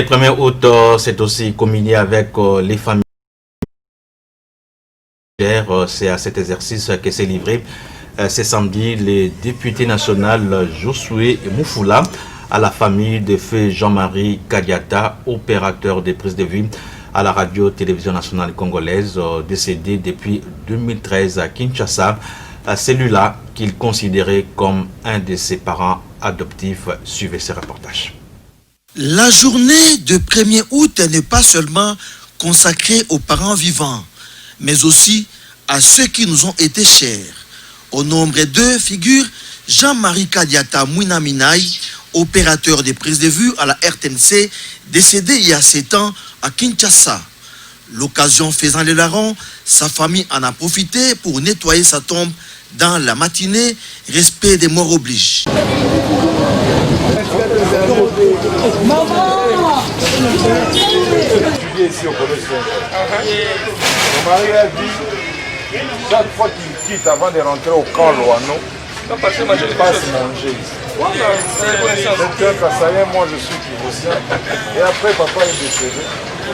1er août, c'est aussi combiné avec les familles. C'est à cet exercice que s'est livré ce samedi le député national Josué Moufoula à la famille de feu Jean-Marie Kadiata, opérateur de prise de vue à la radio-télévision nationale congolaise, décédé depuis 2013 à Kinshasa. Celui-là qu'il considérait comme un de ses parents adoptifs. Suivez ce reportage. La journée de 1er août n'est pas seulement consacrée aux parents vivants, mais aussi à ceux qui nous ont été chers. Au nombre d'eux figure Jean-Marie Kadiata Mouinaminaï, opérateur de prise de vue à la RTNC, décédé il y a 7 ans à Kinshasa. L'occasion faisant les larrons, sa famille en a profité pour nettoyer sa tombe dans la matinée. Respect des morts oblige. Mon mari a dit, chaque fois qu'il quitte avant de rentrer au camp Loano, il passe manger ici. C'est un Kassaïen, moi je suis Kivosien. Et après papa est décédé.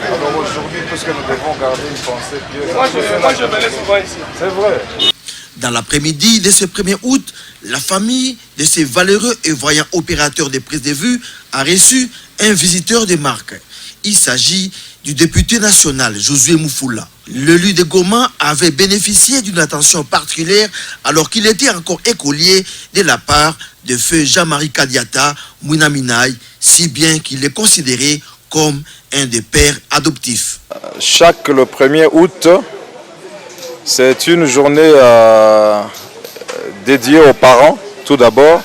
Alors aujourd'hui, puisque nous devons garder une pensée pieuse. Moi je venais souvent ici. C'est vrai. Dans l'après-midi de ce 1er août, la famille de ces valeureux et voyants opérateurs de prise de vue a reçu un visiteur de marque. Il s'agit du député national Josué Moufoula. L'élu de Goma avait bénéficié d'une attention particulière alors qu'il était encore écolier de la part de feu Jean-Marie Kadiata Mouinaminaï, si bien qu'il est considéré comme un des pères adoptifs. Chaque le 1er août, c'est une journée dédiée aux parents, tout d'abord.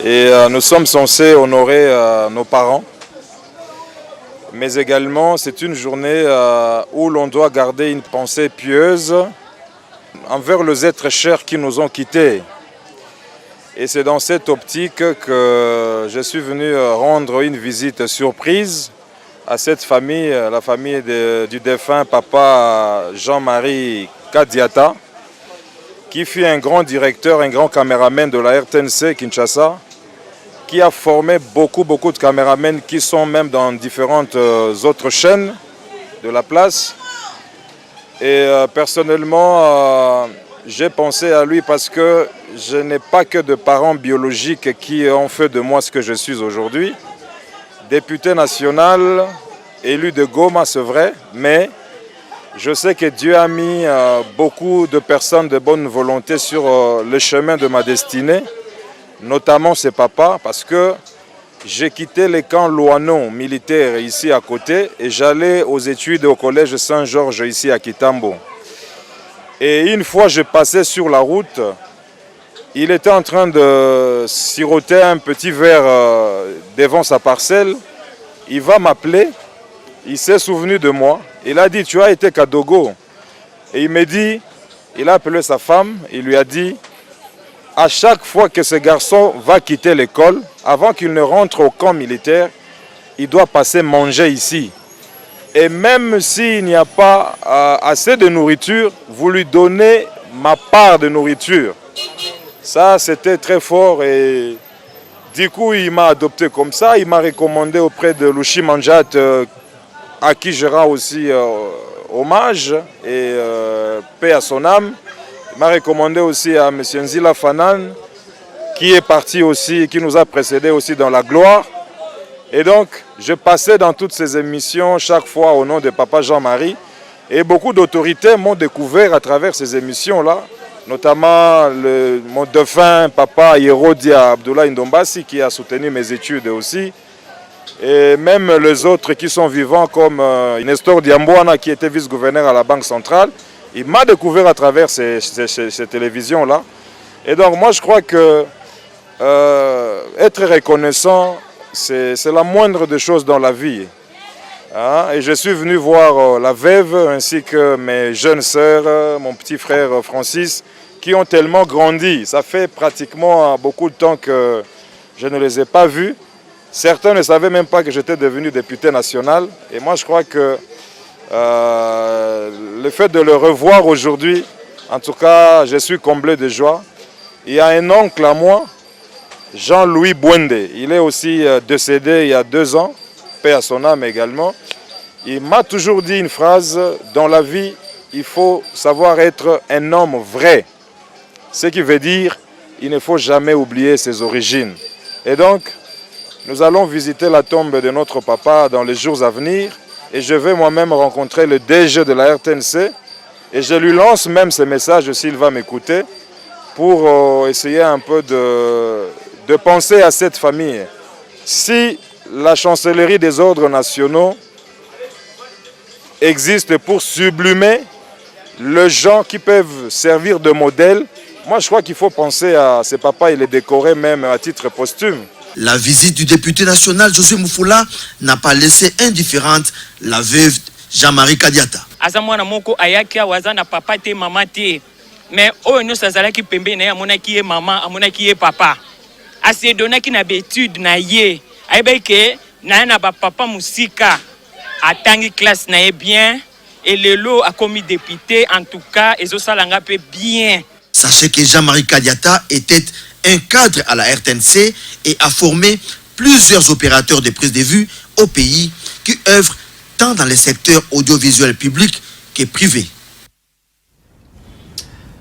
Et nous sommes censés honorer nos parents. Mais également, c'est une journée où l'on doit garder une pensée pieuse envers les êtres chers qui nous ont quittés. Et c'est dans cette optique que je suis venu rendre une visite surprise à cette famille, la famille du défunt papa Jean-Marie Kadiata, qui fut un grand directeur, un grand caméraman de la RTNC Kinshasa, qui a formé beaucoup de caméramans qui sont même dans différentes autres chaînes de la place. Et personnellement, j'ai pensé à lui parce que je n'ai pas que de parents biologiques qui ont fait de moi ce que je suis aujourd'hui. Député national, élu de Goma, c'est vrai, mais je sais que Dieu a mis beaucoup de personnes de bonne volonté sur le chemin de ma destinée, notamment ses papas, parce que j'ai quitté les camps Loano militaires ici à côté et j'allais aux études au collège Saint-Georges ici à Kitambo. Et une fois je passais sur la route, il était en train de siroter un petit verre devant sa parcelle. Il va m'appeler, il s'est souvenu de moi. Il a dit, tu as été Kadogo. Et il me dit, il a appelé sa femme, il lui a dit, à chaque fois que ce garçon va quitter l'école, avant qu'il ne rentre au camp militaire, il doit passer manger ici. Et même s'il n'y a pas assez de nourriture, vous lui donnez ma part de nourriture. Ça, c'était très fort et du coup, il m'a adopté comme ça. Il m'a recommandé auprès de Lushi Manjat, à qui je rends aussi hommage et paix à son âme. Il m'a recommandé aussi à M. Nzila Fanan, qui est parti aussi, qui nous a précédés aussi dans la gloire. Et donc, je passais dans toutes ces émissions chaque fois au nom de Papa Jean-Marie. Et beaucoup d'autorités m'ont découvert à travers ces émissions-là, notamment mon défunt Papa Yerodia Abdoulaye Ndombasi, qui a soutenu mes études aussi. Et même les autres qui sont vivants, comme Nestor Diambouana, qui était vice-gouverneur à la Banque centrale. Il m'a découvert à travers ces télévisions-là. Et donc, moi, je crois que être reconnaissant, c'est la moindre des choses dans la vie. Hein? Et je suis venu voir la veuve ainsi que mes jeunes sœurs, mon petit frère Francis, qui ont tellement grandi. Ça fait pratiquement beaucoup de temps que je ne les ai pas vus. Certains ne savaient même pas que j'étais devenu député national. Et moi, je crois que le fait de le revoir aujourd'hui, en tout cas, je suis comblé de joie. Il y a un oncle à moi, Jean-Louis Bouende. Il est aussi décédé il y a 2 ans. paix à son âme également, il m'a toujours dit une phrase: dans la vie, il faut savoir être un homme vrai. Ce qui veut dire, il ne faut jamais oublier ses origines. Et donc, nous allons visiter la tombe de notre papa dans les jours à venir, et je vais moi-même rencontrer le DG de la RTNC, et je lui lance même ce message s'il va m'écouter, pour essayer un peu de penser à cette famille. Si la chancellerie des ordres nationaux existe pour sublimer les gens qui peuvent servir de modèle, moi je crois qu'il faut penser à ces papas et les décorer même à titre posthume. La visite du député national Josué Mufula n'a pas laissé indifférente la veuve Jean-Marie Kadiata. Azamwana moko ayaki wazana papa te mama te, mais oyo nyonso azalaki pembeni na ye amonaki ye mama, amonaki ye papa. Asi donaki na betude na ye, ayebeke na na ba papa musika atangi classe na ye bien, et lelo a commis député, en tout cas ezo salanga pe bien. Sachez que Jean-Marie Kadiata était un cadre à la RTNC et a formé plusieurs opérateurs de prise de vue au pays qui œuvrent tant dans les secteurs audiovisuels publics que privés.